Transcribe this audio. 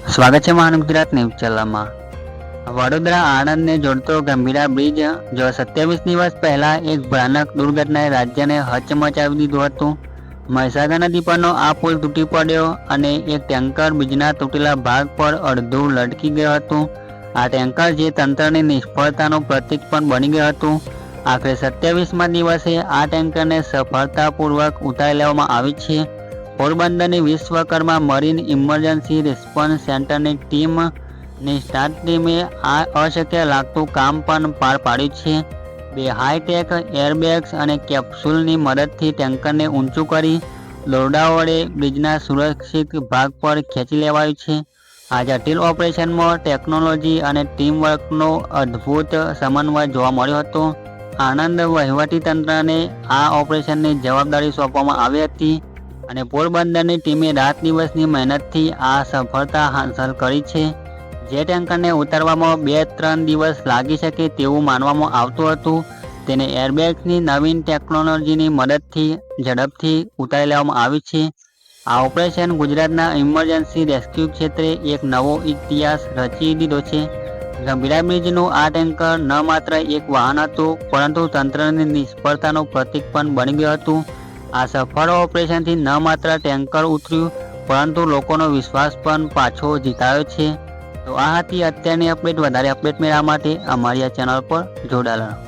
સ્વાગત છે મહાન ગુજરાત ન્યૂઝ ચેનલમાં। વડોદરા આણંદને જોડતો ગંભીરા બ્રિજ જો 27 દિવસ પહેલા એક ભયાનક દુર્ઘટનાએ રાજ્યને હચમચાવી દીધું હતું। મહીસાગર નદી પરનો આ પુલ તૂટી પડ્યો અને એક ટેન્કર બ્રિજના તૂટેલા ભાગ પર અડધું લટકી ગયું હતું। આ ટેન્કર જે તંત્રની નિષ્ફળતાનું પ્રતીક પણ બની ગયું હતું। આખરે 27મા દિવસે આ ટેન્કરને સફળતાપૂર્વક ઉતારી લેવામાં આવી છે। પોરબંદરની વિશ્વકર્મા મરીન ઇમરજન્સી રિસ્પોન્સ સેન્ટરની ટીમની સ્ટાફ ટીમે આ અશક્ય લાગતું કામ પણ પાર પાડ્યું છે। બે હાઈટેક એરબેગ્સ અને કેપ્સ્યુલની મદદથી ટેન્કરને ઊંચું કરી દોરડા વડે બ્રિજના સુરક્ષિત ભાગ પર ખેંચી લેવાયું છે। આ જટિલ ઓપરેશનમાં ટેકનોલોજી અને ટીમવર્કનો અદ્ભુત સમન્વય જોવા મળ્યો હતો। આણંદ વહીવટીતંત્રને આ ઓપરેશનની જવાબદારી સોંપવામાં આવી હતી અને પોરબંદરની ટીમે રાત દિવસની મહેનતથી આ સફળતા હાંસલ કરી છે। જે ટેન્કરને ઉતારવામાં 2-3 દિવસ લાગી શકે તેવું માનવામાં આવતું હતું, તેને એરબેગ્સની નવીન ટેકનોલોજીની મદદથી ઝડપથી ઉતારી લેવામાં આવી છે। આ ઓપરેશન ગુજરાતના ઇમરજન્સી રેસ્ક્યુ ક્ષેત્રે એક નવો ઇતિહાસ રચી દીધો છે। ગંભીરા બ્રિજનું આ ટેન્કર ન માત્ર એક વાહન હતું, પરંતુ તંત્રની નિષ્ફળતાનું પ્રતીક પણ બની ગયું હતું। આ સફળ ઓપરેશનથી ન માત્ર ટેન્કર ઉતર્યું, પરંતુ લોકોનો વિશ્વાસ પણ પાછો જીતાયો છે। તો આ હતી અત્યારની અપડેટ। વધારે અપડેટ મેળવવા માટે અમારી આ ચેનલ પર જોડાયેલા રહો।